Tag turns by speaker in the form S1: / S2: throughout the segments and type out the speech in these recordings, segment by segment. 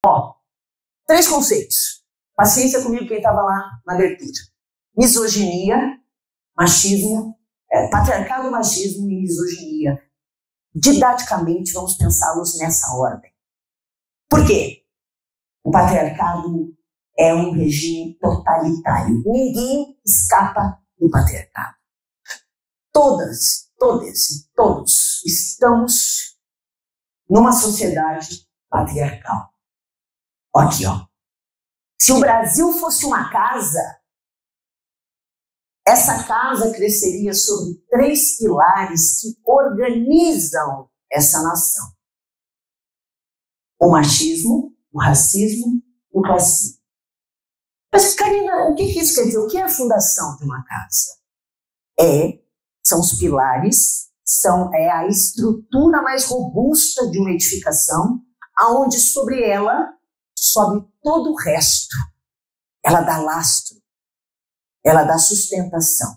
S1: Ó, 3 conceitos. Paciência comigo quem estava lá na abertura. Misoginia, machismo, patriarcado, machismo e misoginia. Didaticamente, vamos pensá-los nessa ordem. Por quê? O patriarcado é um regime totalitário. Ninguém escapa do patriarcado. Todas e todos estamos numa sociedade patriarcal. Aqui, ó. Se o Brasil fosse uma casa, essa casa cresceria sobre 3 pilares que organizam essa nação: o machismo, o racismo, o classismo. Mas, Karina, o que isso quer dizer? O que é a fundação de uma casa? São os pilares, é a estrutura mais robusta de uma edificação, aonde sobre ela sobe todo o resto. Ela dá lastro, ela dá sustentação.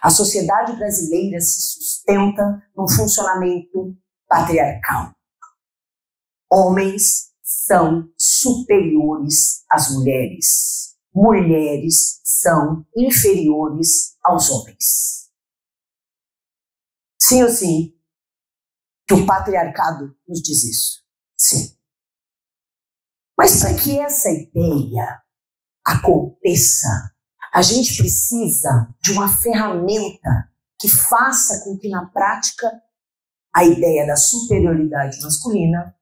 S1: A sociedade brasileira se sustenta num funcionamento patriarcal. Homens são superiores às mulheres. Mulheres são inferiores aos homens. Sim ou sim? Que o patriarcado nos diz isso. Sim. Mas para que essa ideia aconteça, a gente precisa de uma ferramenta que faça com que, na prática, a ideia da superioridade masculina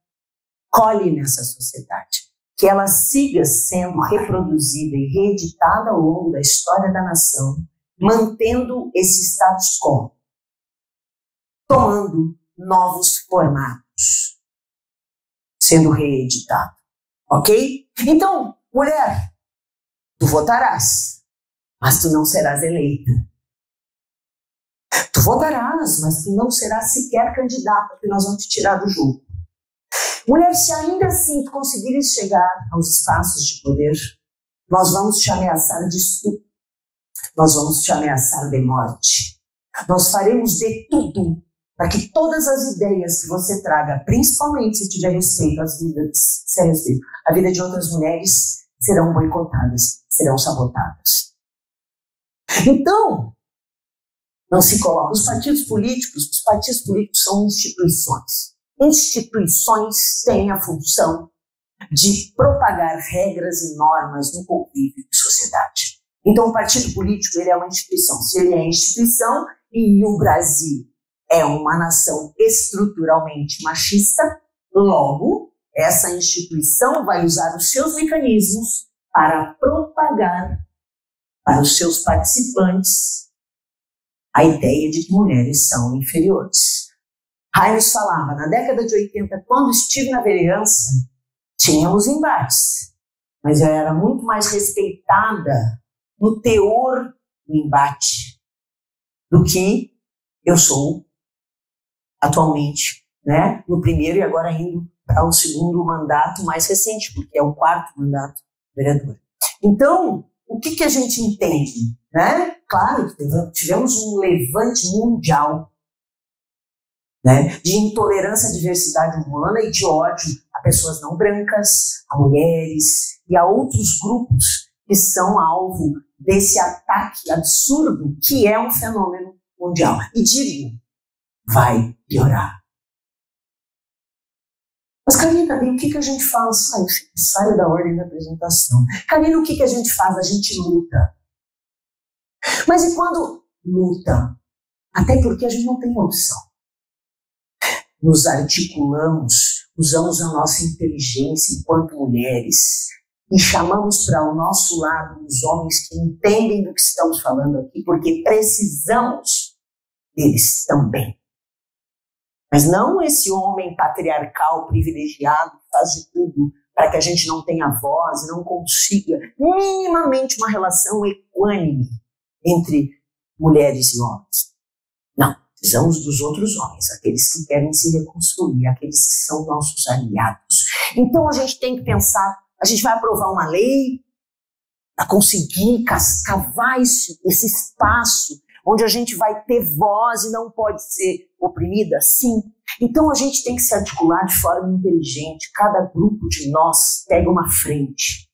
S1: cole nessa sociedade. Que ela siga sendo reproduzida e reeditada ao longo da história da nação, mantendo esse status quo, tomando novos formatos, sendo reeditado. Ok? Então, mulher, tu votarás, mas tu não serás eleita. Tu votarás, mas tu não serás sequer candidata, porque nós vamos te tirar do jogo. Mulher, se ainda assim tu conseguires chegar aos espaços de poder, nós vamos te ameaçar de estupro, nós vamos te ameaçar de morte. Nós faremos de tudo para que todas as ideias que você traga, principalmente se tiver respeito às vidas, a vida de outras mulheres, serão boicotadas, serão sabotadas. Então, não se coloca. Os partidos políticos são instituições. Instituições têm a função de propagar regras e normas no convívio de sociedade. Então, o partido político ele é uma instituição. Se ele é instituição e o Brasil é uma nação estruturalmente machista, logo, essa instituição vai usar os seus mecanismos para propagar para os seus participantes a ideia de que mulheres são inferiores. Reines falava, na década de 80, quando estive na vereança, tínhamos embates, mas eu era muito mais respeitada no teor do embate do que eu sou atualmente, né? No primeiro e agora indo para o segundo mandato mais recente, porque é o 4º mandato vereador. Então, o que a gente entende, né? Claro que tivemos um levante mundial, né, de intolerância à diversidade humana e de ódio a pessoas não brancas, a mulheres e a outros grupos que são alvo desse ataque absurdo que é um fenômeno mundial. E digo, vai piorar. Mas, Karina, o que a gente faz? Saio da ordem da apresentação. Karina, o que a gente faz? A gente luta. Mas e quando luta? Até porque a gente não tem opção. Nos articulamos, usamos a nossa inteligência enquanto mulheres e chamamos para o nosso lado os homens que entendem do que estamos falando aqui, porque precisamos deles também. Mas não esse homem patriarcal privilegiado que faz de tudo para que a gente não tenha voz e não consiga minimamente uma relação equânime entre mulheres e homens. Não. Precisamos dos outros homens, aqueles que querem se reconstruir, aqueles que são nossos aliados. Então a gente tem que pensar, a gente vai aprovar uma lei para conseguir cavar esse espaço onde a gente vai ter voz e não pode ser oprimida? Sim. Então a gente tem que se articular de forma inteligente. Cada grupo de nós pega uma frente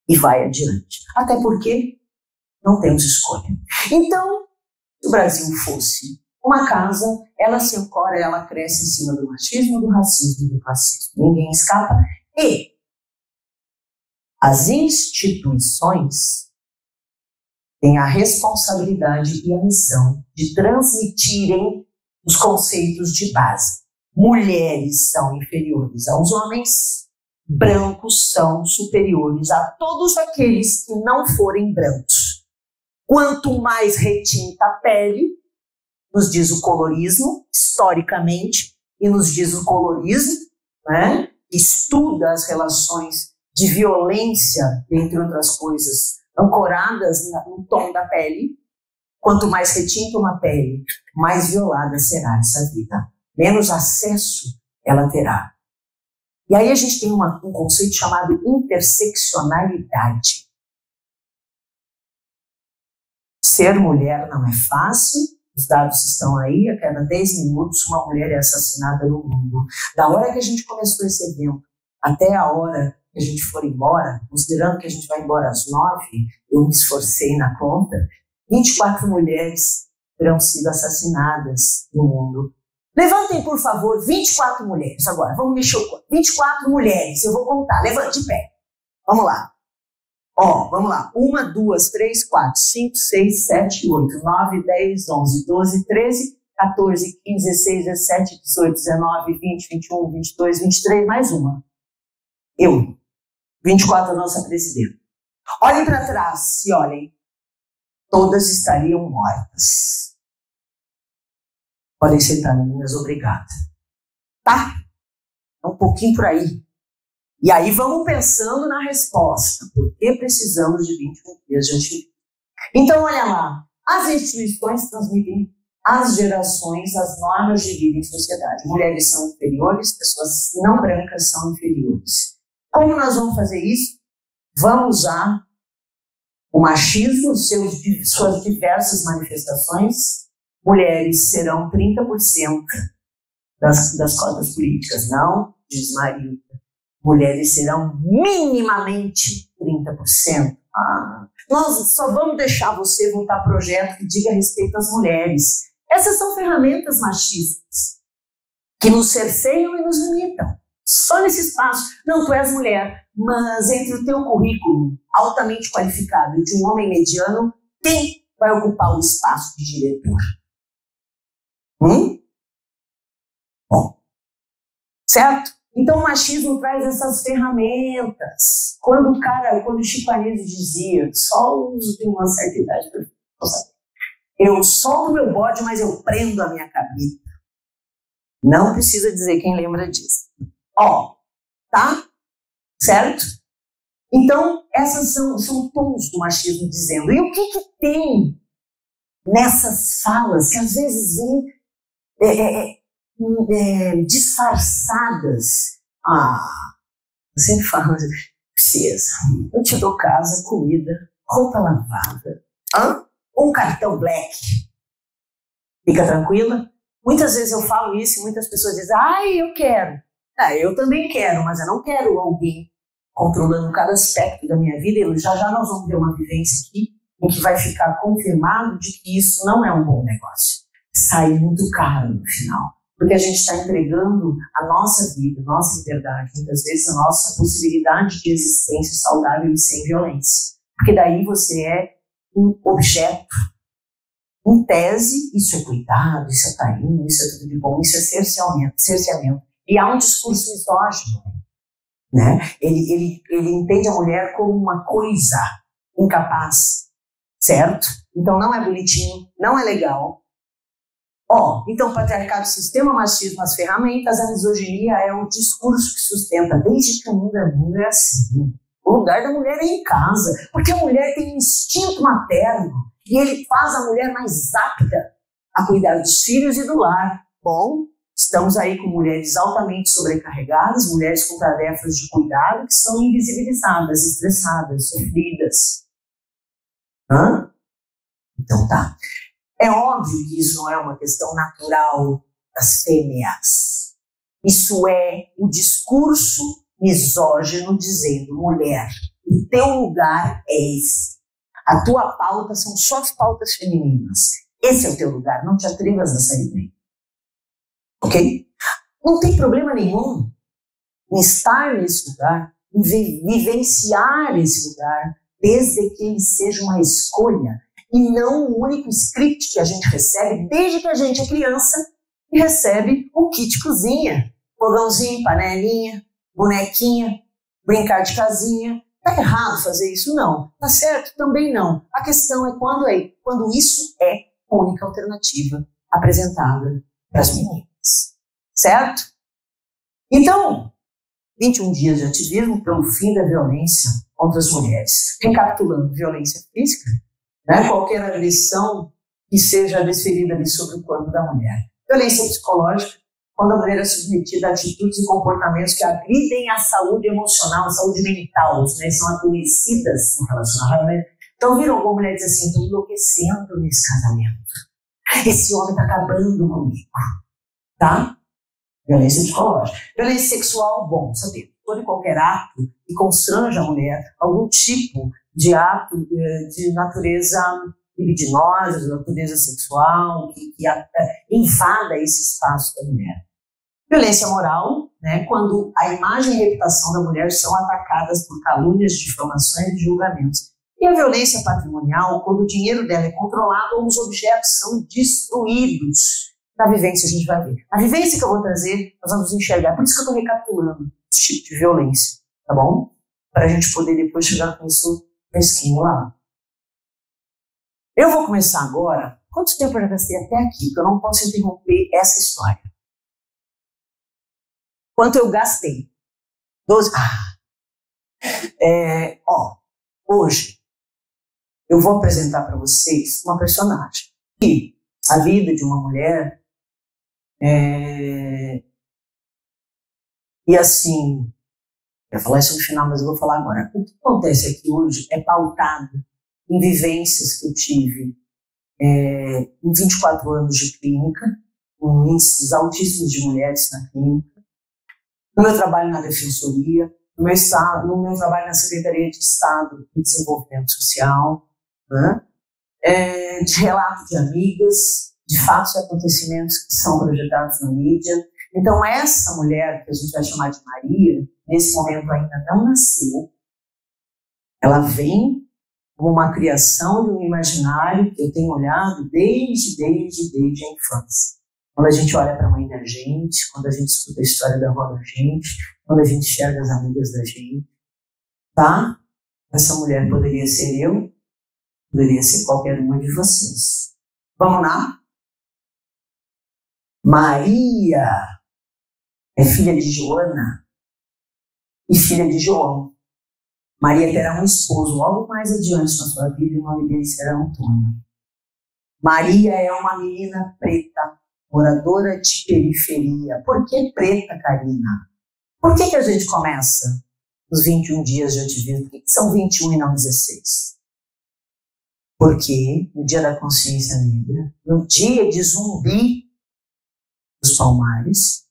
S1: e vai adiante. Até porque não temos escolha. Então, se o Brasil fosse uma casa, ela se ancora, ela cresce em cima do machismo, do racismo e do classismo. Ninguém escapa. E as instituições têm a responsabilidade e a missão de transmitirem os conceitos de base. Mulheres são inferiores aos homens, brancos são superiores a todos aqueles que não forem brancos. Quanto mais retinta a pele, nos diz o colorismo, historicamente, e nos diz o colorismo, né? Estuda as relações de violência, entre outras coisas, ancoradas no tom da pele. Quanto mais retinta uma pele, mais violada será essa vida. Menos acesso ela terá. E aí a gente tem um conceito chamado interseccionalidade. Ser mulher não é fácil. Os dados estão aí, a cada 10 minutos uma mulher é assassinada no mundo. Da hora que a gente começou esse evento até a hora que a gente for embora, considerando que a gente vai embora às 9, eu me esforcei na conta, 24 mulheres terão sido assassinadas no mundo. Levantem, por favor, 24 mulheres agora. Vamos mexer o corpo. 24 mulheres, eu vou contar. Levante de pé. Vamos lá. Vamos lá. 1, 2, 3, 4, 5, 6, 7, 8, 9, 10, 11, 12, 13, 14, 15, 16, 17, 18, 19, 20, 21, 22, 23, mais uma. Eu. 24, a nossa presidenta. Olhem para trás e olhem. Todas estariam mortas. Podem sentar, meninas, obrigada. Tá? É um pouquinho por aí. E aí vamos pensando na resposta. Por que precisamos de 21 dias de atividade? Então, olha lá. As instituições transmitem às gerações as normas de vida em sociedade. Mulheres são inferiores, pessoas não brancas são inferiores. Como nós vamos fazer isso? Vamos usar o machismo, suas diversas manifestações. Mulheres serão 30% das cotas políticas. Não, diz Marita. Mulheres serão minimamente 30%. Nós só vamos deixar você votar projeto que diga respeito às mulheres. Essas são ferramentas machistas que nos cerceiam e nos limitam. Só nesse espaço. Não, tu és mulher, mas entre o teu currículo altamente qualificado e de um homem mediano, quem vai ocupar o espaço de diretor? Bom, certo? Então o machismo traz essas ferramentas. Quando o Chico Anísio dizia, só os de uma certa idade, eu solto meu bode, mas eu prendo a minha cabrita. Não precisa dizer quem lembra disso. Tá? Certo? Então, essas são tons do machismo dizendo. E o que tem nessas falas que às vezes vêm disfarçadas? Eu sempre falo, princesa, eu te dou casa, comida, roupa lavada, um cartão black. Fica tranquila? Muitas vezes eu falo isso e muitas pessoas dizem, eu quero. Eu também quero, mas eu não quero alguém controlando cada aspecto da minha vida. E já nós vamos ter uma vivência aqui em que vai ficar confirmado de que isso não é um bom negócio. Sai muito caro no final, porque a gente está entregando a nossa vida, a nossa liberdade, muitas vezes a nossa possibilidade de existência saudável e sem violência. Porque daí você é um objeto. Em tese, isso é cuidado, isso é carinho, isso é tudo de bom, isso é cerceamento. E há um discurso misógino, né? Ele entende a mulher como uma coisa incapaz, certo? Então não é bonitinho, não é legal. Então o patriarcado, o sistema, o machismo, as ferramentas, a misoginia é o discurso que sustenta desde que o mundo é assim. O lugar da mulher é em casa, porque a mulher tem um instinto materno e ele faz a mulher mais apta a cuidar dos filhos e do lar. Bom, estamos aí com mulheres altamente sobrecarregadas, mulheres com tarefas de cuidado que são invisibilizadas, estressadas, sofridas. Então tá. É óbvio que isso não é uma questão natural das fêmeas. Isso é o discurso misógino dizendo, mulher, o teu lugar é esse. A tua pauta são só as pautas femininas. Esse é o teu lugar, não te atrevas a sair daí. Ok? Não tem problema nenhum em estar nesse lugar, em vivenciar esse lugar, desde que ele seja uma escolha e não o único script que a gente recebe desde que a gente é criança e recebe o kit cozinha, fogãozinho, panelinha, bonequinha, brincar de casinha. Tá errado fazer isso? Não. Tá certo? Também não. A questão é quando isso é a única alternativa apresentada para as meninas. Certo? Então, 21 dias de ativismo pelo fim da violência contra as mulheres. Recapitulando, violência física, né? Qualquer agressão que seja desferida ali sobre o corpo da mulher. Violência psicológica, quando a mulher é submetida a atitudes e comportamentos que agridem a saúde emocional, a saúde mental, né? São adoecidas no relacionamento. Então viram alguma mulher dizer assim, estou enlouquecendo nesse casamento. Esse homem está acabando comigo. Tá? Violência psicológica. Violência sexual, bom, saber. Todo e qualquer ato que constranja a mulher, algum tipo de ato de natureza libidinosa, de natureza sexual, que invada esse espaço da mulher. Violência moral, né, quando a imagem e a reputação da mulher são atacadas por calúnias, difamações e julgamentos. E a violência patrimonial, quando o dinheiro dela é controlado ou os objetos são destruídos. Na vivência a gente vai ver. A vivência que eu vou trazer, nós vamos enxergar. Por isso que eu estou recapitulando esse tipo de violência, tá bom? Para a gente poder depois chegar com isso fresquinho lá. Eu vou começar agora. Quanto tempo eu já gastei até aqui? Porque eu não posso interromper essa história. Quanto eu gastei? 12. Hoje eu vou apresentar para vocês uma personagem. E a vida de uma mulher e assim, eu ia falar isso no final, mas eu vou falar agora. O que acontece aqui hoje é pautado em vivências que eu tive em 24 anos de clínica, com índices altíssimos de mulheres na clínica, no meu trabalho na defensoria, no meu trabalho na Secretaria de Estado de Desenvolvimento Social, né? De relato de amigas, de fatos e acontecimentos que são projetados na mídia. Então, essa mulher, que a gente vai chamar de Maria, nesse momento ainda não nasceu, ela vem como uma criação de um imaginário que eu tenho olhado desde a infância. Quando a gente olha para a mãe da gente, quando a gente escuta a história da avó da gente, quando a gente enxerga as amigas da gente, tá? Essa mulher poderia ser eu, poderia ser qualquer uma de vocês. Vamos lá? Maria é filha de Joana e filha de João. Maria terá um esposo logo mais adiante na sua vida e o nome dele será Antônio. Maria é uma menina preta, moradora de periferia. Por que preta, Karina? Por que a gente começa os 21 dias de ativismo? Por que são 21 e não 16? Porque no dia da consciência negra, no dia de Zumbi dos Palmares,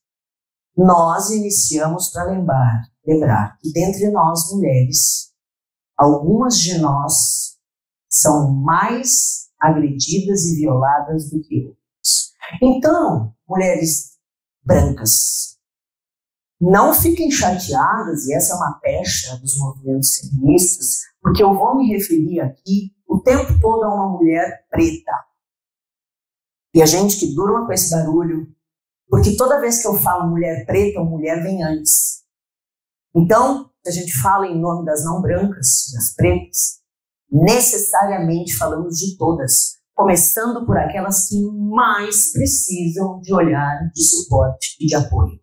S1: nós iniciamos para lembrar que dentre nós mulheres, algumas de nós são mais agredidas e violadas do que outras. Então, mulheres brancas, não fiquem chateadas, e essa é uma pecha dos movimentos feministas, porque eu vou me referir aqui o tempo todo a uma mulher preta. E a gente que durma com esse barulho, porque toda vez que eu falo mulher preta, a mulher vem antes. Então, se a gente fala em nome das não brancas, das pretas, necessariamente falamos de todas, começando por aquelas que mais precisam de olhar de suporte e de apoio.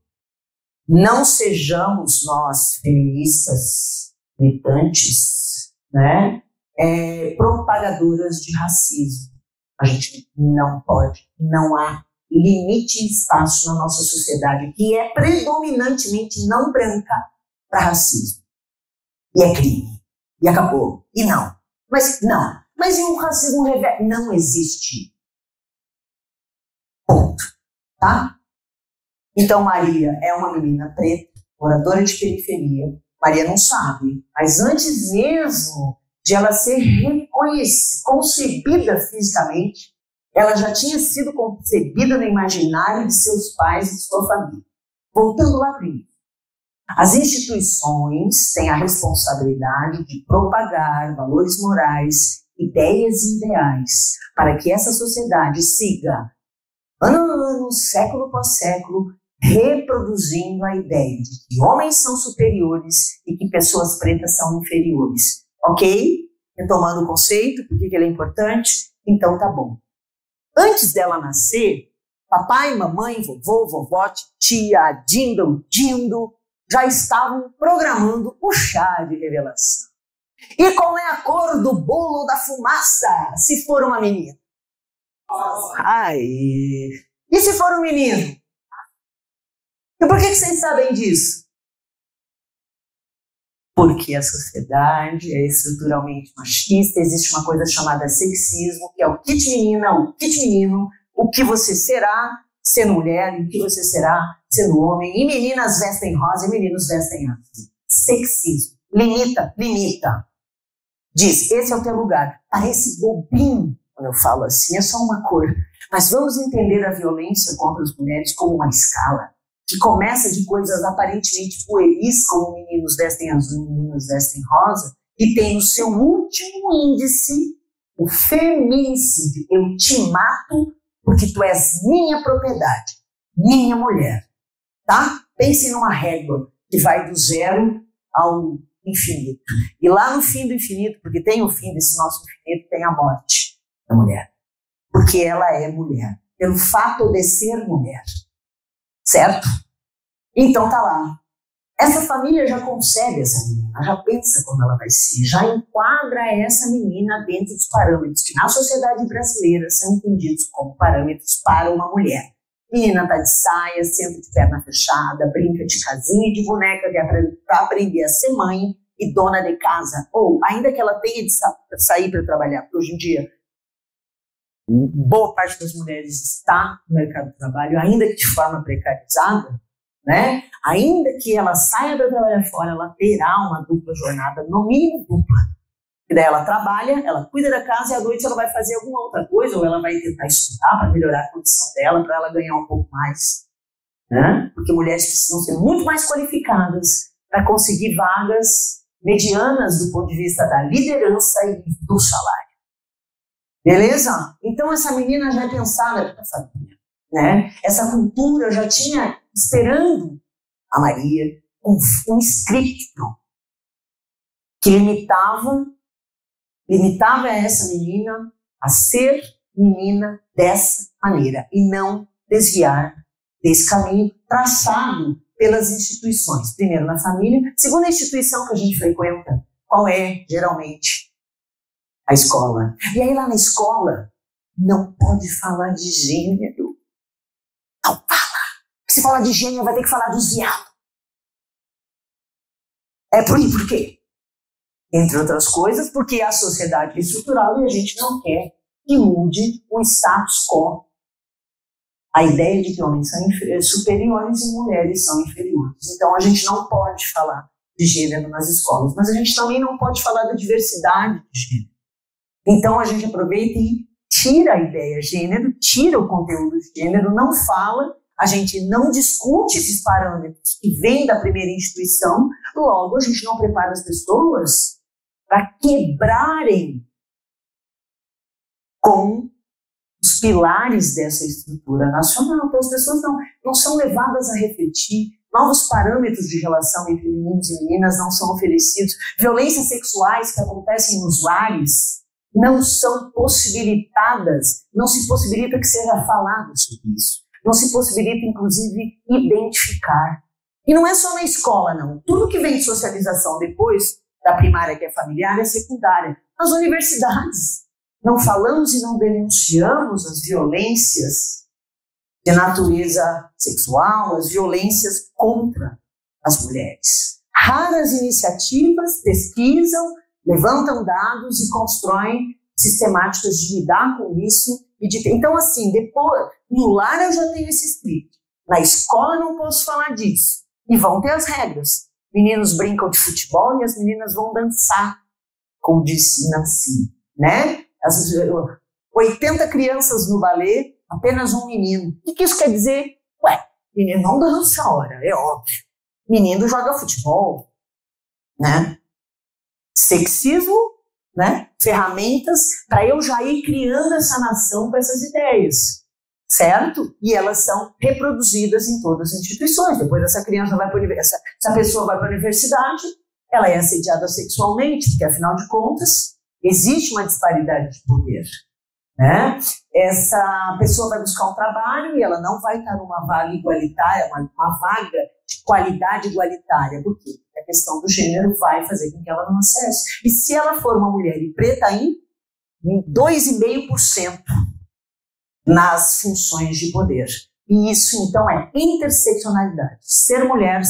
S1: Não sejamos nós, feministas, militantes, né, propagadoras de racismo. A gente não pode, não há limite e espaço na nossa sociedade que é predominantemente não branca para racismo. E é crime. E acabou. E não. Mas não. Mas e o racismo reverso? Não existe. Ponto. Tá? Então Maria é uma menina preta, moradora de periferia. Maria não sabe, mas antes mesmo de ela ser concebida fisicamente, ela já tinha sido concebida no imaginário de seus pais e de sua família. Voltando lá para isso. As instituições têm a responsabilidade de propagar valores morais, ideias e ideais, para que essa sociedade siga, ano a ano, século após século, reproduzindo a ideia de que homens são superiores e que pessoas pretas são inferiores. Ok? Retomando o conceito, por que ele é importante? Então tá bom. Antes dela nascer, papai, mamãe, vovô, vovó, tia, dindo, já estavam programando o chá de revelação. E qual é a cor do bolo da fumaça, se for uma menina? Aí. E se for um menino? E por que vocês sabem disso? Porque a sociedade é estruturalmente machista, existe uma coisa chamada sexismo, que é o kit menina, o kit menino, o que você será sendo mulher, e o que você será sendo homem, e meninas vestem rosa e meninos vestem azul. Sexismo. Limita. Diz, esse é o teu lugar. Parece bobinho quando eu falo assim, é só uma cor. Mas vamos entender a violência contra as mulheres como uma escala, que começa de coisas aparentemente pueris, como meninos vestem azul e meninas vestem rosa, e tem no seu último índice o feminicídio. Eu te mato porque tu és minha propriedade, minha mulher, tá? Pense numa régua que vai do zero ao infinito. E lá no fim do infinito, porque tem o fim desse nosso infinito, tem a morte da mulher. Porque ela é mulher, pelo fato de ser mulher. Certo? Então tá lá. Essa família já concebe essa menina, já pensa como ela vai ser, já enquadra essa menina dentro dos parâmetros que na sociedade brasileira são entendidos como parâmetros para uma mulher. Menina tá de saia, senta de perna fechada, brinca de casinha e de boneca para aprender a ser mãe e dona de casa. Ou, ainda que ela tenha de sair para trabalhar, porque hoje em dia boa parte das mulheres está no mercado de trabalho, ainda que de forma precarizada, né? Ainda que ela saia para trabalhar fora, ela terá uma dupla jornada, no mínimo dupla. E daí ela trabalha, ela cuida da casa e à noite ela vai fazer alguma outra coisa, ou ela vai tentar estudar para melhorar a condição dela, para ela ganhar um pouco mais. Né? Porque mulheres precisam ser muito mais qualificadas para conseguir vagas medianas do ponto de vista da liderança e do salário. Beleza? Então essa menina já é pensada para a família, né? Essa cultura já tinha esperando a Maria um script que limitava essa menina a ser menina dessa maneira e não desviar desse caminho traçado pelas instituições. Primeiro na família, segunda instituição que a gente frequenta, qual é geralmente? A escola. E aí lá na escola não pode falar de gênero. Não fala. Se falar de gênero vai ter que falar dos viados. É por quê? Entre outras coisas, porque a sociedade é estrutural e a gente não quer que mude o status quo. A ideia de que homens são superiores e mulheres são inferiores. Então a gente não pode falar de gênero nas escolas, mas a gente também não pode falar da diversidade de gênero. Então a gente aproveita e tira a ideia gênero, tira o conteúdo de gênero, não fala, a gente não discute esses parâmetros que vêm da primeira instituição, logo a gente não prepara as pessoas para quebrarem com os pilares dessa estrutura nacional. Então as pessoas não são levadas a refletir, novos parâmetros de relação entre meninos e meninas não são oferecidos, violências sexuais que acontecem nos lares não são possibilitadas, não se possibilita que seja falado sobre isso, não se possibilita, inclusive, identificar. E não é só na escola, não. Tudo que vem de socialização depois da primária, que é familiar, é secundária. Nas universidades, não falamos e não denunciamos as violências de natureza sexual, as violências contra as mulheres. Raras iniciativas pesquisam, levantam dados e constroem sistemáticas de lidar com isso. Então, assim, depois, no lar eu já tenho esse script. Na escola não posso falar disso. E vão ter as regras. Meninos brincam de futebol e as meninas vão dançar, como disse Nancy, né? 80 crianças no balé, apenas um menino. O que isso quer dizer? Ué, menino não dança, ora, é óbvio. Menino joga futebol, né? Sexismo, né? Ferramentas para eu já ir criando essa nação com essas ideias, certo? E elas são reproduzidas em todas as instituições. Depois essa criança vai para essa pessoa vai para a universidade, ela é assediada sexualmente, porque afinal de contas existe uma disparidade de poder, né? Essa pessoa vai buscar um trabalho e ela não vai estar numa vaga igualitária, uma vaga de qualidade igualitária. Por quê? A questão do gênero vai fazer com que ela não acesse. E se ela for uma mulher e preta em 2,5% nas funções de poder. E isso, então, é interseccionalidade. Ser mulher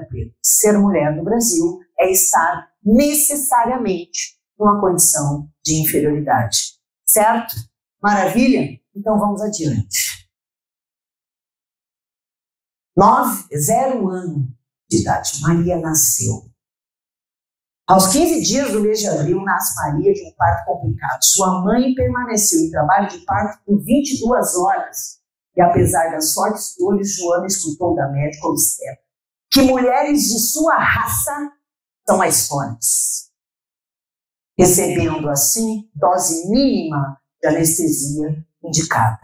S1: preta, ser mulher no Brasil é estar necessariamente numa condição de inferioridade. Certo? Maravilha? Então vamos adiante. 0 ano de idade, Maria nasceu. Aos 15 dias do mês de abril, nasce Maria de um parto complicado. Sua mãe permaneceu em trabalho de parto por 22 horas. E apesar das fortes dores, Joana escutou da médica obstetra que mulheres de sua raça são mais fortes, recebendo assim dose mínima de anestesia indicada.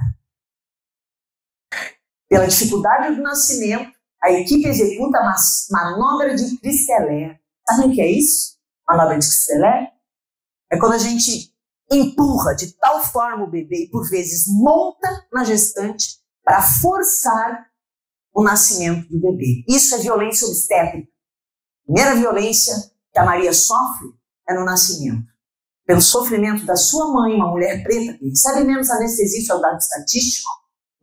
S1: Pela dificuldade do nascimento, a equipe executa a manobra de Christeller. Sabe o que é isso? Manobra de Christeller? É quando a gente empurra de tal forma o bebê e por vezes monta na gestante para forçar o nascimento do bebê. Isso é violência obstétrica. A primeira violência que a Maria sofre é no nascimento. Pelo sofrimento da sua mãe, uma mulher preta que recebe menos anestesia, isso é o dado estatístico.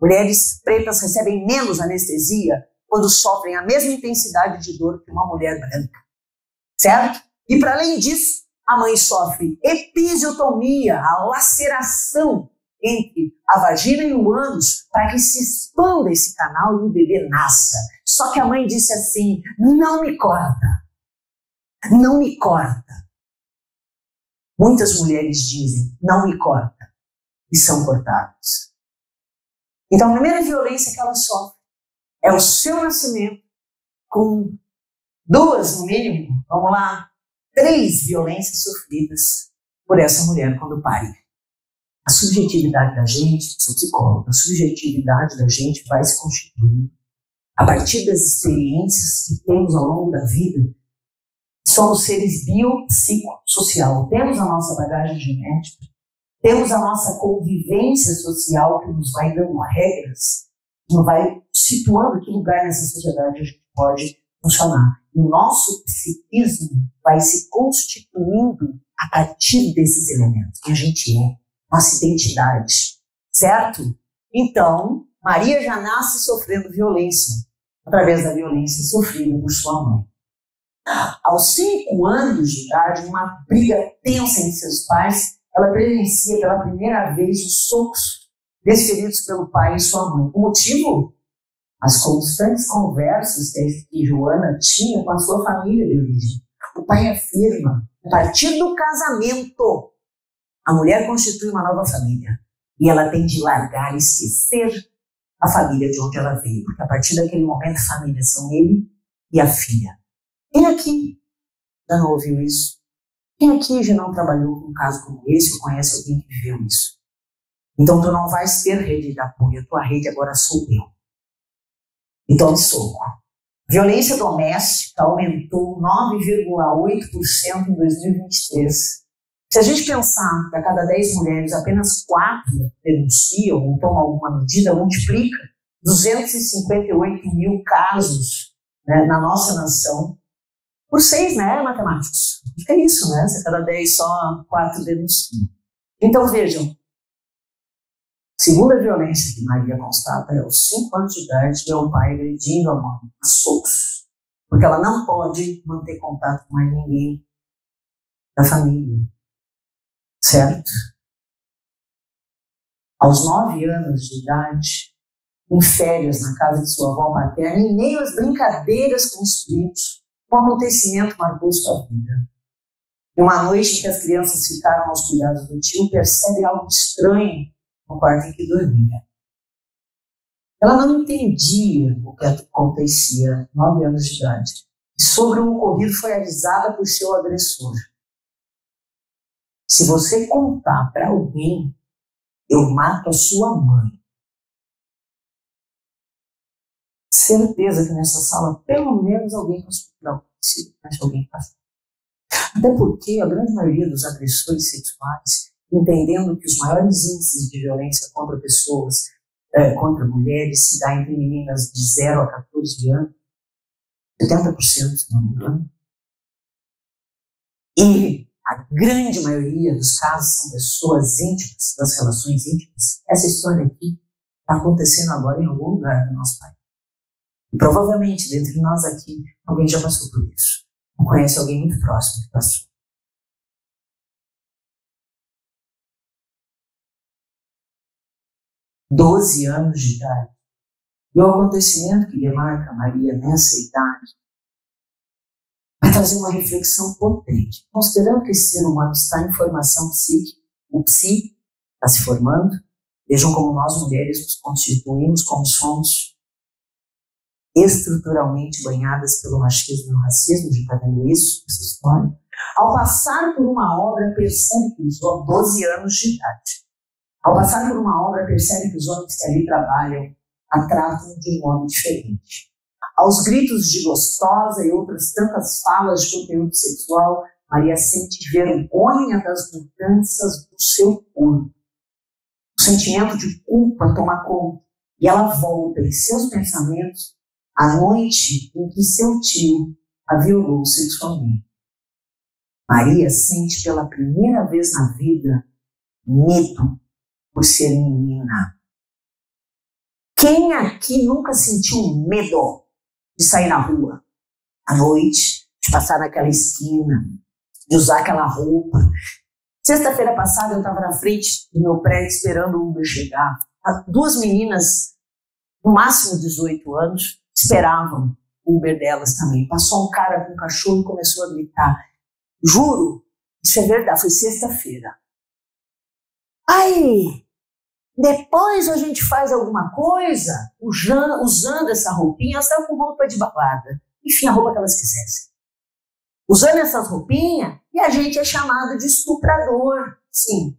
S1: Mulheres pretas recebem menos anestesia quando sofrem a mesma intensidade de dor que uma mulher branca. Certo? E para além disso, a mãe sofre episiotomia, a laceração entre a vagina e o ânus para que se expanda esse canal e o bebê nasça. Só que a mãe disse assim, não me corta. Não me corta. Muitas mulheres dizem, não me corta. E são cortadas. Então a primeira violência que ela sofre é o seu nascimento com 2, no mínimo, vamos lá, 3 violências sofridas por essa mulher quando pare. A subjetividade da gente, sou psicóloga, a subjetividade da gente vai se constituindo a partir das experiências que temos ao longo da vida. Somos seres biopsicossocial, temos a nossa bagagem genética, temos a nossa convivência social que nos vai dando regras, que nos vai situando que lugar nessa sociedade a gente pode funcionar. O nosso psiquismo vai se constituindo a partir desses elementos, que a gente é, nossa identidade, certo? Então, Maria já nasce sofrendo violência, através da violência sofrida por sua mãe. Aos 5 anos de idade, uma briga tensa entre seus pais, ela presencia pela primeira vez os socos desferidos pelo pai e sua mãe. O motivo? As constantes conversas que Joana tinha com a sua família de origem. O pai afirma, a partir do casamento, a mulher constitui uma nova família. E ela tem de largar e esquecer a família de onde ela veio. Porque a partir daquele momento, a família são ele e a filha. Quem aqui já não ouviu isso? Quem aqui já não trabalhou com um caso como esse ou conhece alguém que viveu isso? Então, tu não vais ter rede de apoio. A tua rede agora sou eu. Então, soco. Violência doméstica aumentou 9,8% em 2023. Se a gente pensar que a cada 10 mulheres, apenas 4 denunciam ou tomam alguma medida, multiplica 258 mil casos, né, na nossa nação. Por 6, né, matemáticos? É isso, né? Se a cada 10 só 4 denunciam. Então, vejam. Segunda violência que Maria constata é aos 5 anos de idade, é o pai agredindo a mãe, a socos. Porque ela não pode manter contato com mais ninguém da família. Certo? Aos 9 anos de idade, em férias na casa de sua avó paterna, em meio às brincadeiras com os primos, um acontecimento marcou sua vida. E uma noite em que as crianças ficaram aos cuidados do tio, percebe algo estranho no quarto em que dormia. Ela não entendia o que acontecia, 9 anos de idade. E sobre o ocorrido foi avisada por seu agressor. Se você contar para alguém, eu mato a sua mãe. Certeza que nessa sala, pelo menos alguém passou por algo parecido, mas alguém passou. Até porque a grande maioria dos agressores sexuais, entendendo que os maiores índices de violência contra pessoas, contra mulheres, se dá entre meninas de 0 a 14 anos, 70%, se não me engano. E a grande maioria dos casos são pessoas íntimas, das relações íntimas. Essa história aqui está acontecendo agora em algum lugar do nosso país. E provavelmente, dentre nós aqui, alguém já passou por isso. Ou conhece alguém muito próximo que passou. 12 anos de idade. E o acontecimento que demarca Maria nessa idade vai trazer uma reflexão potente. Considerando que esse ser humano está em formação psíquica, o psi está se formando, vejam como nós mulheres nos constituímos, como somos estruturalmente banhadas pelo machismo e o racismo, já está vendo isso, essa história? Ao passar por uma obra, percebe que os 12 anos de idade. Ao passar por uma obra, percebe que os homens que ali trabalham a tratam de um modo diferente. Aos gritos de gostosa e outras tantas falas de conteúdo sexual, Maria sente vergonha das mudanças do seu corpo. O sentimento de culpa toma conta e ela volta em seus pensamentos à noite em que seu tio a violou sexualmente. Maria sente pela primeira vez na vida medo por ser menina. Quem aqui nunca sentiu medo de sair na rua à noite, de passar naquela esquina, de usar aquela roupa? Sexta-feira passada eu estava na frente do meu prédio esperando o Uber chegar. 2 meninas, no máximo 18 anos, esperavam o Uber delas também. Passou um cara com um cachorro e começou a gritar. Juro, isso é verdade, foi sexta-feira. Aí, depois a gente faz alguma coisa usando essa roupinha, elas estavam com roupa de balada. Enfim, a roupa que elas quisessem. Usando essas roupinhas, e a gente é chamado de estuprador. Sim,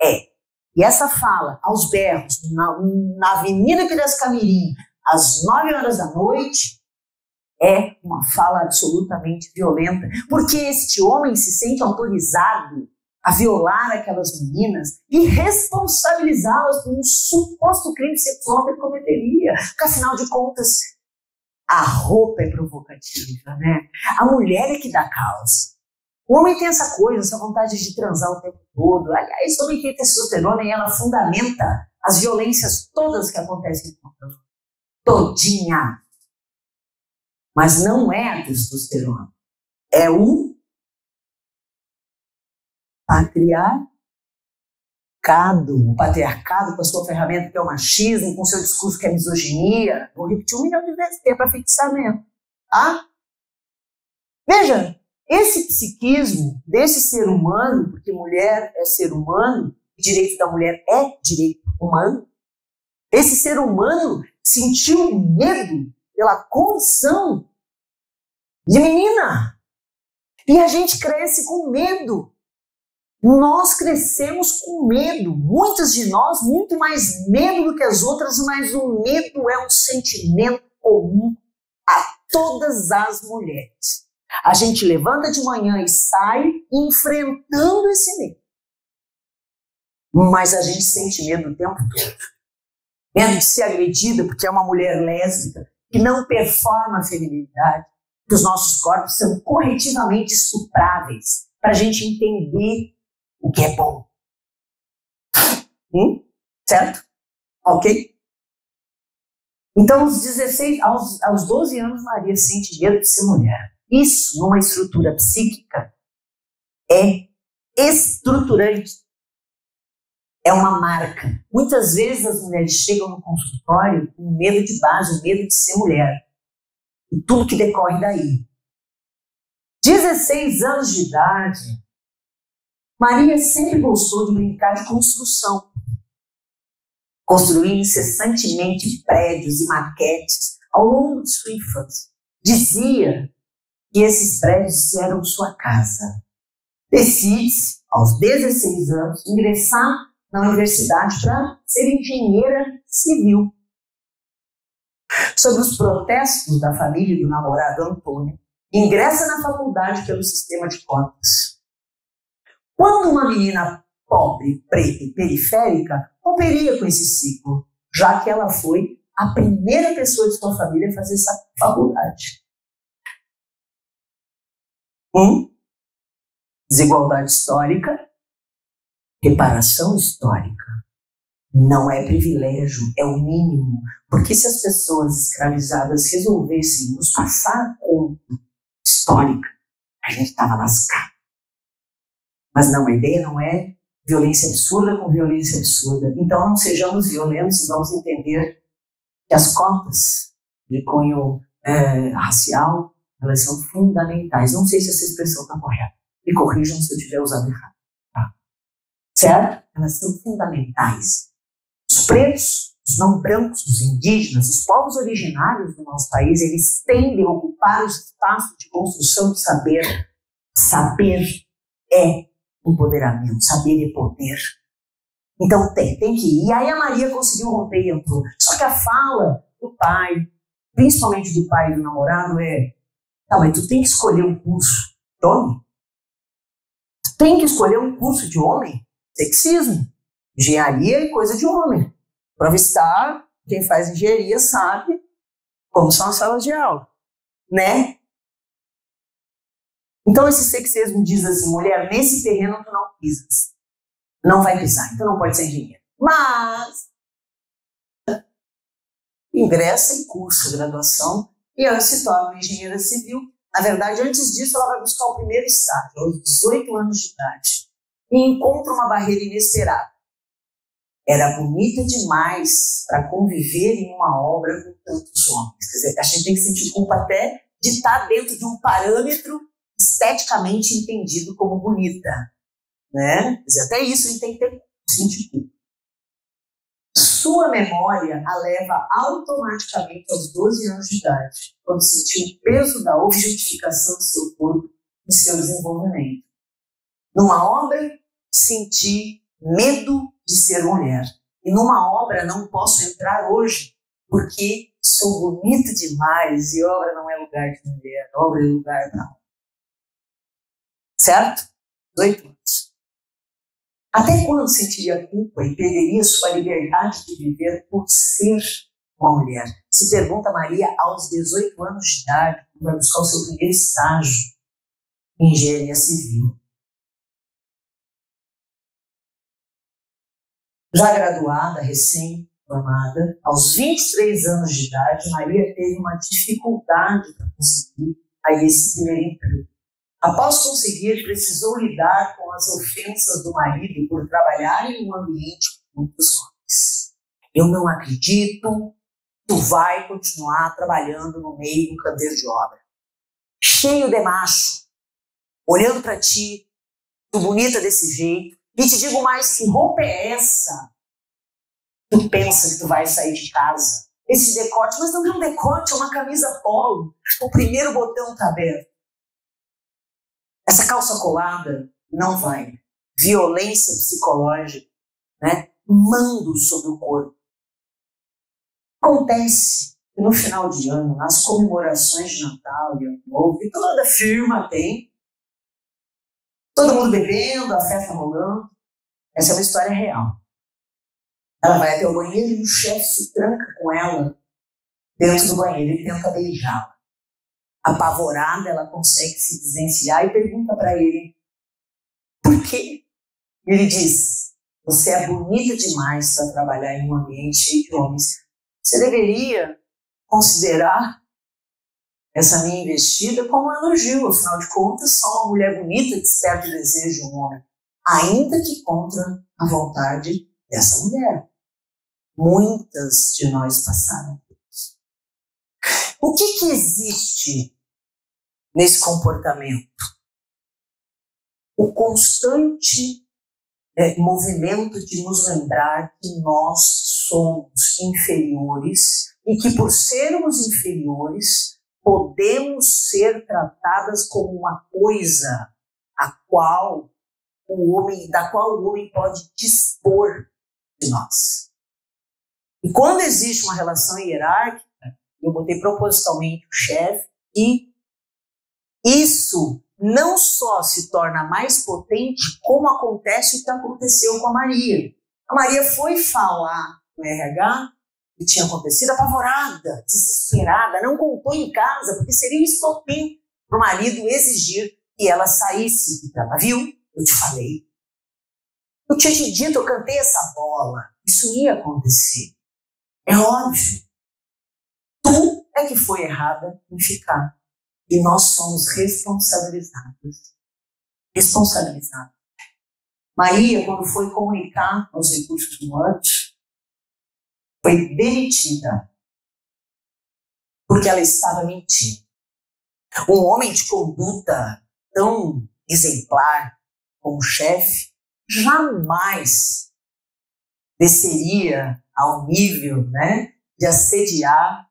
S1: é. E essa fala, aos berros, na Avenida Piracicamirim, às 9 horas da noite, é uma fala absolutamente violenta, porque este homem se sente autorizado a violar aquelas meninas e responsabilizá-las por um suposto crime sexual que ele cometeria. Porque, afinal de contas, a roupa é provocativa, né? A mulher é que dá causa. O homem tem essa coisa, essa vontade de transar o tempo todo. Aliás, o homem tem testosterona e ela fundamenta as violências todas que acontecem contra nós. Todinha. Mas não é a testosterona. É o patriarcado com a sua ferramenta que é o machismo, com o seu discurso que é misoginia. Vou repetir 1 milhão de vezes, que é para fixar mesmo. Tá? Veja, esse psiquismo desse ser humano, porque mulher é ser humano, e direito da mulher é direito humano, esse ser humano sentiu medo pela condição de menina. E a gente cresce com medo. Nós crescemos com medo. Muitas de nós, muito mais medo do que as outras, mas o medo é um sentimento comum a todas as mulheres. A gente levanta de manhã e sai enfrentando esse medo. Mas a gente sente medo o tempo todo. Medo de ser agredida porque é uma mulher lésbica que não performa a feminilidade. Que os nossos corpos são corretivamente estupráveis para a gente entender o que é bom. Certo? Ok? Então, aos 12 anos, Maria sente medo de ser mulher. Isso, numa estrutura psíquica, é estruturante. É uma marca. Muitas vezes as mulheres chegam no consultório com medo de base, o medo de ser mulher. E tudo que decorre daí. 16 anos de idade, Maria sempre gostou de brincar de construção. Construía incessantemente prédios e maquetes ao longo de sua infância. Dizia que esses prédios eram sua casa. Decide-se, aos 16 anos, ingressar na universidade para ser engenheira civil. Sob os protestos da família e do namorado Antônio, ingressa na faculdade pelo sistema de cotas. Quando uma menina pobre, preta e periférica, romperia com esse ciclo, já que ela foi a primeira pessoa de sua família a fazer essa faculdade. Desigualdade histórica, reparação histórica. Não é privilégio, é o mínimo. Porque se as pessoas escravizadas resolvessem nos passar a conta histórica, a gente estava lascado. Mas não, a ideia não é violência absurda com violência absurda. Então não sejamos violentos e vamos entender que as cotas de cunho racial, elas são fundamentais. Não sei se essa expressão está correta. Me corrijam se eu tiver usado errado. Tá? Certo? Elas são fundamentais. Os pretos, os não brancos, os indígenas, os povos originários do nosso país, eles tendem a ocupar os espaços de construção de saber. Saber é empoderamento, saber é poder. Então tem que ir. E aí a Maria conseguiu romper e entrou. Só que a fala do pai, principalmente do pai e do namorado, tá, mas tu tem que escolher um curso de homem? Tu tem que escolher um curso de homem? Sexismo. Engenharia é coisa de homem. Prova está, quem faz engenharia sabe como são as salas de aula, né? Então esse sexismo diz assim, mulher, nesse terreno tu não pisas. Não vai pisar, então não pode ser engenheiro. Mas ingressa em curso de graduação e ela se torna engenheira civil. Na verdade, antes disso, ela vai buscar o primeiro estágio, aos 18 anos de idade, e encontra uma barreira inesperada. Era bonita demais para conviver em uma obra com tantos homens. Quer dizer, a gente tem que sentir culpa até de estar dentro de um parâmetro esteticamente entendido como bonita. Né? Quer dizer, até isso a gente tem que ter sentir culpa. Sua memória a leva automaticamente aos 12 anos de idade, quando sentiu o peso da objetificação do seu corpo e seu desenvolvimento. Numa obra, senti medo de ser mulher. E numa obra não posso entrar hoje, porque sou bonita demais e obra não é lugar de mulher, obra é lugar para homem. Certo? 18 anos. Até quando sentiria culpa e perderia sua liberdade de viver por ser uma mulher? Se pergunta Maria aos 18 anos de idade, quando vai buscar o seu primeiro estágio em engenharia civil. Já graduada, recém-formada, aos 23 anos de idade, Maria teve uma dificuldade para conseguir aí esse primeiro emprego. Após conseguir, precisou lidar com as ofensas do marido por trabalhar em um ambiente com muitos homens. Eu não acredito, tu vai continuar trabalhando no meio do canteiro de obra. Cheio de macho, olhando para ti, tu bonita desse jeito, e te digo mais, que roupa é essa? Tu pensa que tu vai sair de casa. Esse decote, mas não é um decote, é uma camisa polo. O primeiro botão está aberto. Essa calça colada não vai. Violência psicológica, né? Mando sobre o corpo. Acontece que no final de ano, nas comemorações de Natal e Ano Novo, que toda firma tem, todo mundo bebendo, a festa rolando. Essa é uma história real. Ela vai até o banheiro e o chefe se tranca com ela dentro do banheiro e tenta beijá-la. Apavorada, ela consegue se desvencilhar e pergunta para ele por quê? Ele diz, você é bonita demais para trabalhar em um ambiente cheio de homens. Você deveria considerar essa minha investida como um elogio. Afinal de contas, só uma mulher bonita desperta o desejo de um homem, ainda que contra a vontade dessa mulher. Muitas de nós passaram por isso. O que existe nesse comportamento? O constante movimento de nos lembrar que nós somos inferiores e que, por sermos inferiores, podemos ser tratadas como uma coisa da qual o homem pode dispor de nós. E quando existe uma relação hierárquica, eu botei propositalmente o chefe, e isso não só se torna mais potente, como acontece o que aconteceu com a Maria. A Maria foi falar no RH o que tinha acontecido, apavorada, desesperada, não contou em casa, porque seria estopim para o marido exigir que ela saísse. Ela viu, eu te falei. Eu tinha te dito, eu cantei essa bola. Isso ia acontecer. É óbvio. Tu é que foi errada em ficar. E nós somos responsabilizados. Maria, quando foi comunicar aos recursos humanos, foi demitida porque ela estava mentindo. Um homem de conduta tão exemplar como chefe jamais desceria ao nível, de assediar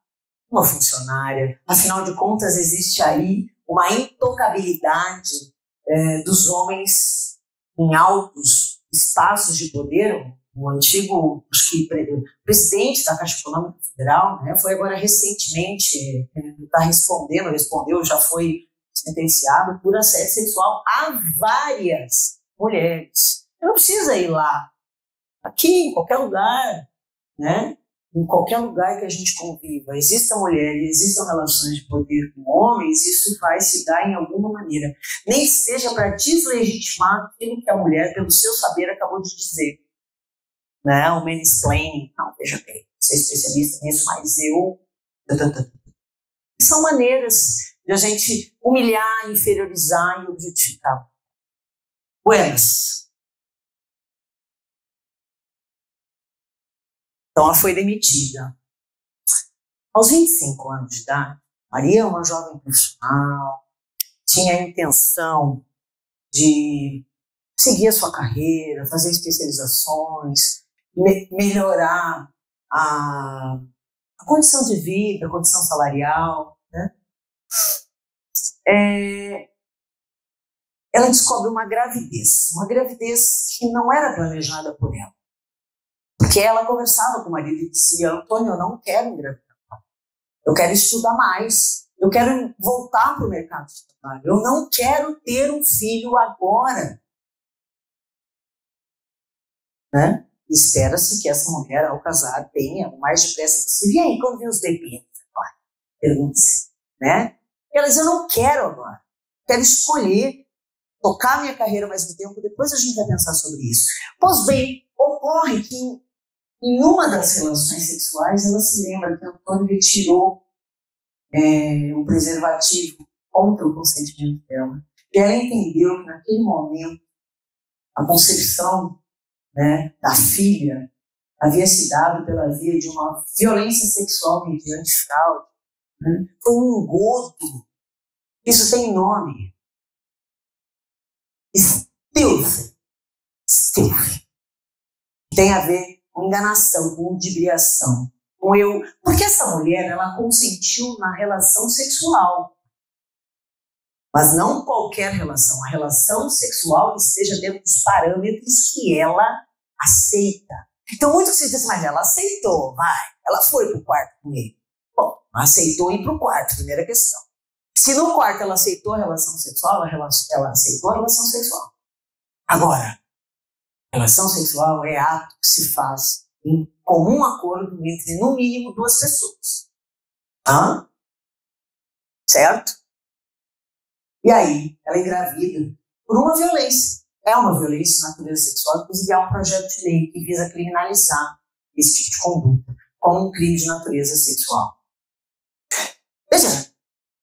S1: uma funcionária. Afinal de contas, existe aí uma intocabilidade dos homens em altos espaços de poder. O antigo presidente da Caixa Econômica Federal, foi agora recentemente, respondeu, já foi sentenciado por assédio sexual a várias mulheres. Não precisa ir lá. Aqui, em qualquer lugar, em qualquer lugar que a gente conviva, existam mulheres, existam relações de poder com homens, isso vai se dar em alguma maneira. Nem seja para deslegitimar aquilo que a mulher, pelo seu saber, acabou de dizer. O mansplaining. Não, veja bem, você é especialista nisso, mas eu... São maneiras de a gente humilhar, inferiorizar e objetificar. Buenas. Então, ela foi demitida. Aos 25 anos de idade, Maria é uma jovem profissional, tinha a intenção de seguir a sua carreira, fazer especializações, melhorar a condição de vida, a condição salarial. Ela descobre uma gravidez que não era planejada por ela. Porque ela conversava com o marido e dizia: Antônio, eu não quero engravidar. Eu quero estudar mais. Eu quero voltar para o mercado de trabalho. Eu não quero ter um filho agora. Espera-se que essa mulher, ao casar, tenha o mais depressa possível. E aí, quando vem os bebês agora? Pergunta-se. Ela diz: eu não quero agora. Quero escolher tocar minha carreira mais um tempo. Depois a gente vai pensar sobre isso. Pois bem, ocorre que em uma das relações sexuais, ela se lembra que Antônio retirou um preservativo contra o consentimento dela. E ela entendeu que naquele momento a concepção da filha havia se dado pela via de uma violência sexual mediante fraude. Foi um engodo. Isso tem nome. Stealth. Tem a ver com enganação, com ludibriação, com eu. Porque essa mulher, ela consentiu na relação sexual. Mas não qualquer relação. A relação sexual que esteja dentro dos parâmetros que ela aceita. Então, muito que se diz, mas ela aceitou, vai. Ela foi para o quarto com ele. Bom, aceitou ir para o quarto, primeira questão. Se no quarto ela aceitou a relação sexual, ela aceitou a relação sexual. Agora, relação sexual é ato que se faz em comum acordo entre, no mínimo, duas pessoas. Certo? E aí, ela engravida por uma violência. É uma violência de natureza sexual, inclusive há um projeto de lei que visa criminalizar esse tipo de conduta como um crime de natureza sexual. Veja,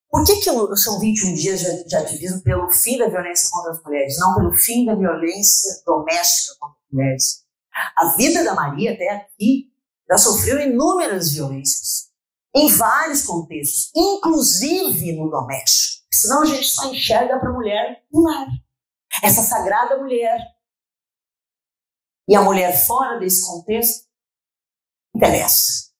S1: por que são 21 dias de ativismo pelo fim da violência contra as mulheres, não pelo fim da violência doméstica contra as mulheres? A vida da Maria até aqui já sofreu inúmeras violências, em vários contextos, inclusive no doméstico. Senão a gente só enxerga para a mulher no lar, essa sagrada mulher. E a mulher fora desse contexto interessa.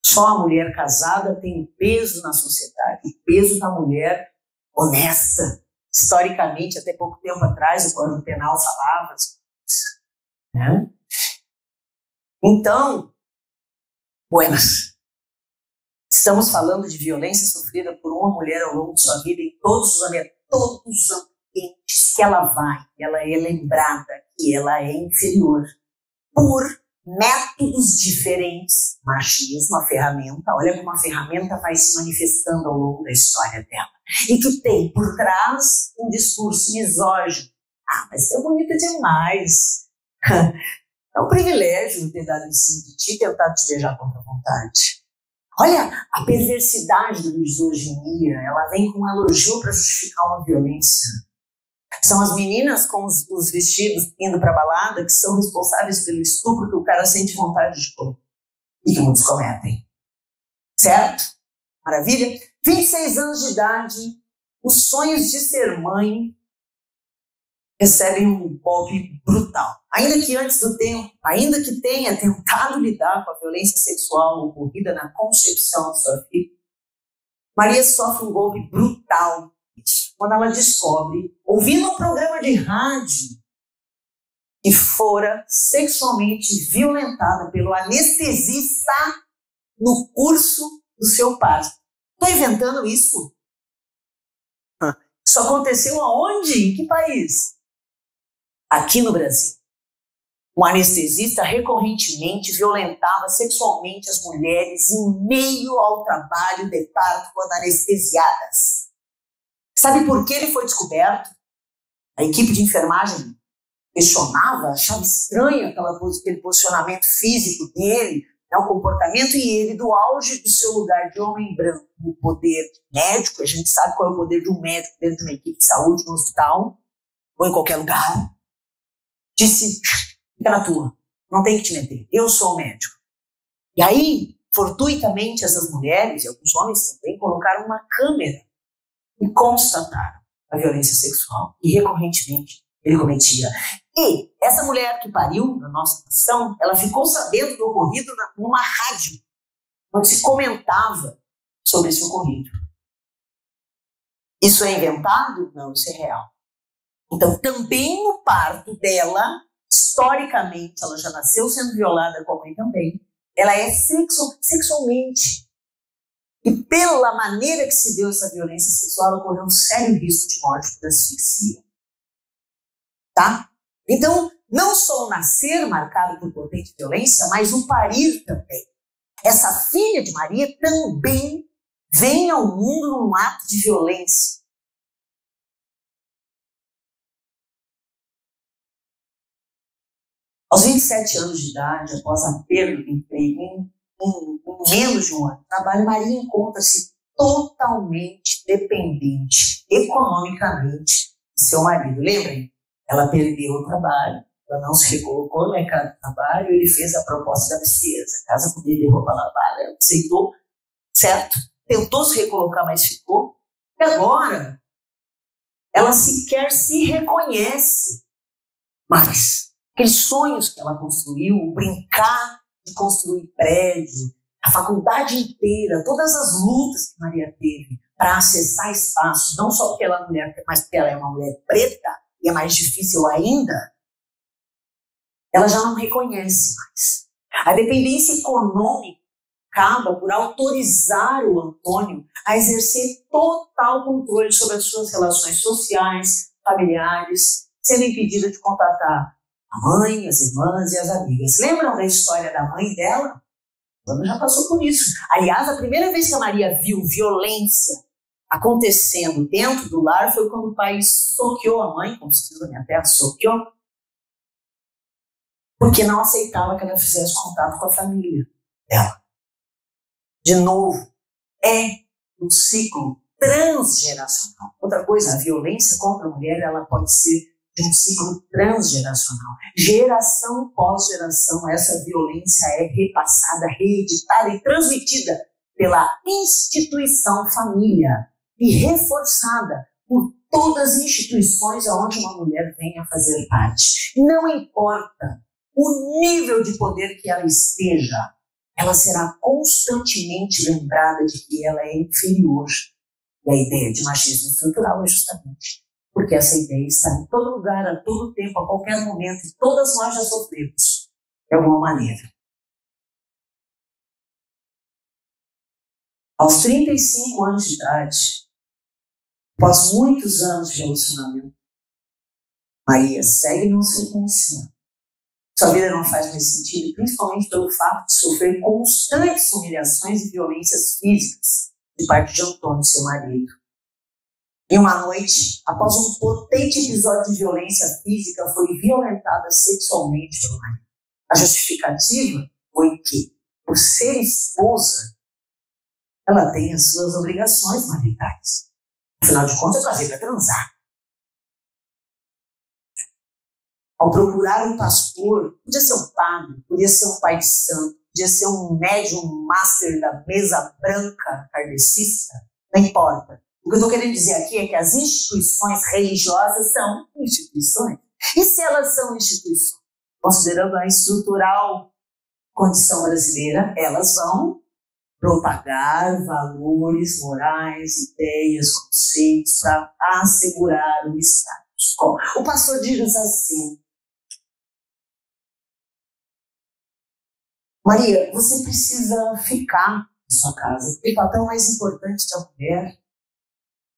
S1: Só a mulher casada tem um peso na sociedade, o peso da mulher honesta. Historicamente, até pouco tempo atrás, o Código Penal falava isso, né? Então, buenas, estamos falando de violência sofrida por uma mulher ao longo de sua vida em todos os ambientes que ela vai, ela é lembrada que ela é inferior por métodos diferentes. Machismo, a ferramenta, olha como a ferramenta vai se manifestando ao longo da história dela. E que tem por trás um discurso misógino. Ah, mas você é bonita demais. É um privilégio ter dado em cima de ti e tentar te beijar contra a vontade. Olha a perversidade da misoginia, ela vem com um elogio para justificar uma violência. São as meninas com os vestidos indo para a balada que são responsáveis pelo estupro que o cara sente vontade de comer. E que muitos cometem. Certo? Maravilha? 26 anos de idade, os sonhos de ser mãe recebem um golpe brutal. Ainda que antes do tempo, ainda que tenha tentado lidar com a violência sexual ocorrida na concepção de sua filha, Maria sofre um golpe brutal quando ela descobre, ouvindo um programa de rádio, que fora sexualmente violentada pelo anestesista no curso do seu parto. Estou inventando isso? Isso aconteceu aonde? Em que país? Aqui no Brasil. Um anestesista recorrentemente violentava sexualmente as mulheres em meio ao trabalho de parto quando anestesiadas. Sabe por que ele foi descoberto? A equipe de enfermagem questionava, achava estranho aquele posicionamento físico dele, o comportamento, e ele, do auge do seu lugar de homem branco, no poder médico, a gente sabe qual é o poder de um médico dentro de uma equipe de saúde, no hospital, ou em qualquer lugar, disse, fica na tua, não tem que te meter, eu sou o médico. E aí, fortuitamente, essas mulheres, e alguns homens também, colocaram uma câmera e constataram a violência sexual, e recorrentemente ele cometia. E essa mulher que pariu na nossa nação, ela ficou sabendo do ocorrido numa rádio, onde se comentava sobre esse ocorrido. Isso é inventado? Não, isso é real. Então, também no parto dela, historicamente, ela já nasceu sendo violada com a mãe também, ela é sexualmente. E pela maneira que se deu essa violência sexual, ocorreu um sério risco de morte por asfixia. Tá? Então, não só o nascer marcado por potente violência, mas o parir também. Essa filha de Maria também vem ao mundo num ato de violência. Aos 27 anos de idade, após a perda do emprego, em menos de um ano de trabalho, Maria encontra-se totalmente dependente economicamente de seu marido. Lembrem? Ela perdeu o trabalho, ela não se recolocou no mercado de trabalho, ele fez a proposta da Vicesa, casa com ele, roupa lavada, ela aceitou, certo? Tentou se recolocar, mas ficou. E agora, ela sequer se reconhece. Mas aqueles sonhos que ela construiu, o brincar de construir prédio, a faculdade inteira, todas as lutas que Maria teve para acessar espaços, não só porque ela é mulher, mas porque ela é uma mulher preta, e é mais difícil ainda, ela já não reconhece mais. A dependência econômica acaba por autorizar o Antônio a exercer total controle sobre as suas relações sociais, familiares, sendo impedido de contatar a mãe, as irmãs e as amigas. Lembram da história da mãe dela? Ela já passou por isso. Aliás, a primeira vez que a Maria viu violência acontecendo dentro do lar foi quando o pai soqueou a mãe, como se diz na minha terra, soqueou, porque não aceitava que ela fizesse contato com a família dela. De novo, é um ciclo transgeracional. Outra coisa, a violência contra a mulher, ela pode ser de um ciclo transgeracional. Geração pós geração, essa violência é repassada, reeditada e transmitida pela instituição família e reforçada por todas as instituições onde uma mulher venha fazer parte. Não importa o nível de poder que ela esteja, ela será constantemente lembrada de que ela é inferior. E a ideia de machismo estrutural é justamente porque essa ideia está em todo lugar, a todo tempo, a qualquer momento, e todas nós já sofremos, de alguma maneira. Aos 35 anos de idade, após muitos anos de relacionamento, Maria segue não se reconhecendo. Sua vida não faz mais sentido, principalmente pelo fato de sofrer constantes humilhações e violências físicas de parte de Antônio, seu marido. E uma noite, após um potente episódio de violência física, foi violentada sexualmente pelo marido. A justificativa foi que, por ser esposa, ela tem as suas obrigações maritais. Afinal de contas, ela veio para transar. Ao procurar um pastor, podia ser um padre, podia ser um pai de santo, podia ser um médium master da mesa branca kardecista, não importa. O que eu estou querendo dizer aqui é que as instituições religiosas são instituições. E se elas são instituições, considerando a estrutural condição brasileira, elas vão propagar valores morais, ideias, conceitos para assegurar o status quo. O pastor diz assim: Maria, você precisa ficar na sua casa, porque o papel mais importante da mulher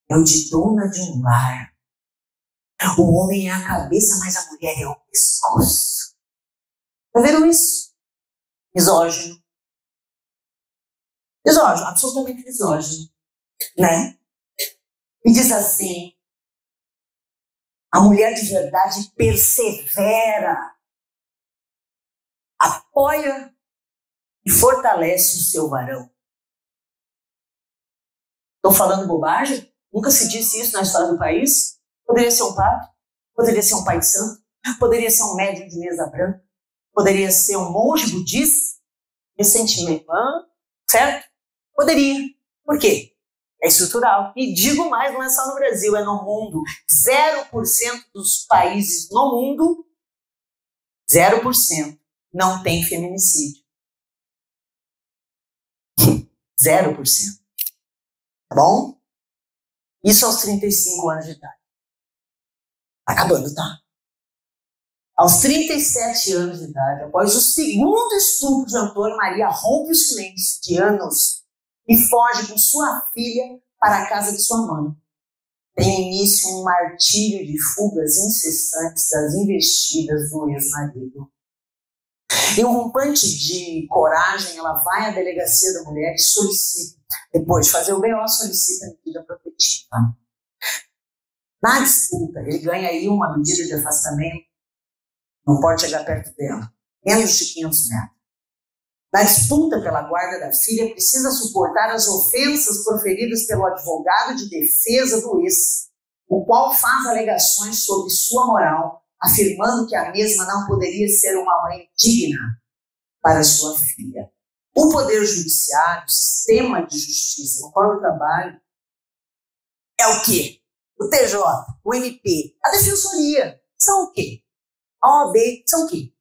S1: é o de dona de um lar. O homem é a cabeça, mas a mulher é o pescoço. Tá vendo isso? Misógino. Misógino, absolutamente misógino. Né? E diz assim: a mulher de verdade persevera, apoia e fortalece o seu varão. Estou falando bobagem? Nunca se disse isso na história do país? Poderia ser um padre, poderia ser um pai de santo, poderia ser um médium de mesa branca, poderia ser um monge budista, recentemente, certo? Poderia. Por quê? É estrutural. E digo mais, não é só no Brasil, é no mundo. 0% dos países no mundo, 0% não tem feminicídio. 0%. Tá bom? Isso aos 35 anos de idade. Tá acabando, tá? Aos 37 anos de idade, após o segundo estupro de Antônio, Maria rompe o silêncio de anos e foge com sua filha para a casa de sua mãe. Tem início um martírio de fugas incessantes das investidas do ex-marido. Em um rompante de coragem, ela vai à delegacia da mulher e solicita, depois de fazer o BO, solicita a medida protetiva. Na disputa, ele ganha aí uma medida de afastamento, não pode chegar perto dela, menos de 500 metros. Na disputa pela guarda da filha, precisa suportar as ofensas proferidas pelo advogado de defesa do ex, o qual faz alegações sobre sua moral, afirmando que a mesma não poderia ser uma mãe digna para sua filha. O Poder Judiciário, o sistema de justiça no qual eu trabalho, é o quê? O TJ, o MP, a Defensoria, são o quê? A OAB, são o quê?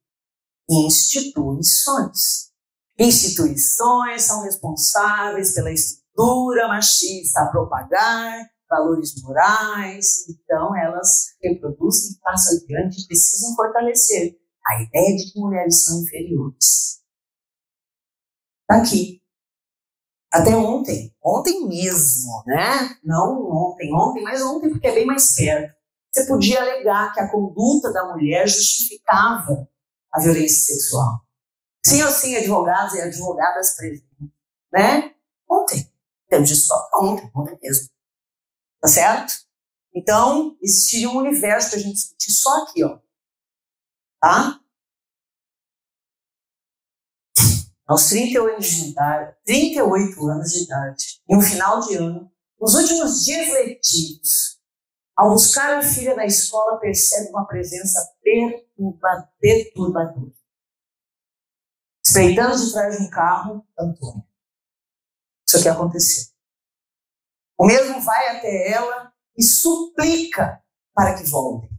S1: Instituições. Instituições são responsáveis pela estrutura machista a propagar valores morais, então elas reproduzem, passam adiante e precisam fortalecer a ideia de que mulheres são inferiores. Tá aqui. Até ontem mesmo, né? Não ontem, mas ontem porque é bem mais perto. Você podia alegar que a conduta da mulher justificava a violência sexual. Sim ou sim, advogados e advogadas presentes, né? Ontem. Temos de história, ontem mesmo. Tá certo? Então, existiria um universo para a gente discutir só aqui, ó. Tá? Aos 38 anos de idade, em um final de ano, nos últimos dias letivos, Ao buscar a filha na escola, percebe uma presença perturbadora. Espreitando de trás de um carro, Antônio. Isso aqui aconteceu. O mesmo vai até ela e suplica para que volte.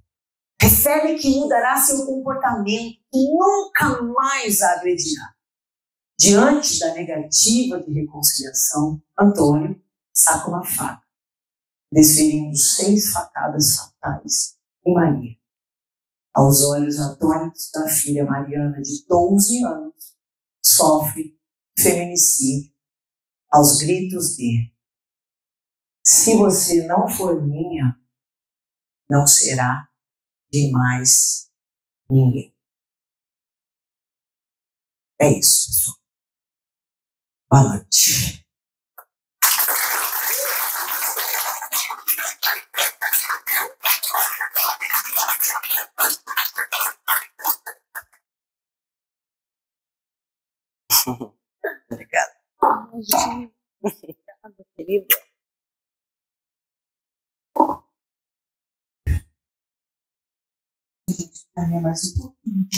S1: Refere que mudará seu comportamento e nunca mais a agredirá. Diante da negativa de reconciliação, Antônio saca uma faca, desferindo 6 facadas fatais em Maria. Aos olhos atônitos da filha Mariana, de 12 anos, sofre feminicídio aos gritos de: se você não for minha, não será de mais ninguém. É isso, pessoal. Boa noite. Obrigada.
S2: Obrigada, querida.
S1: Mais um pouquinho.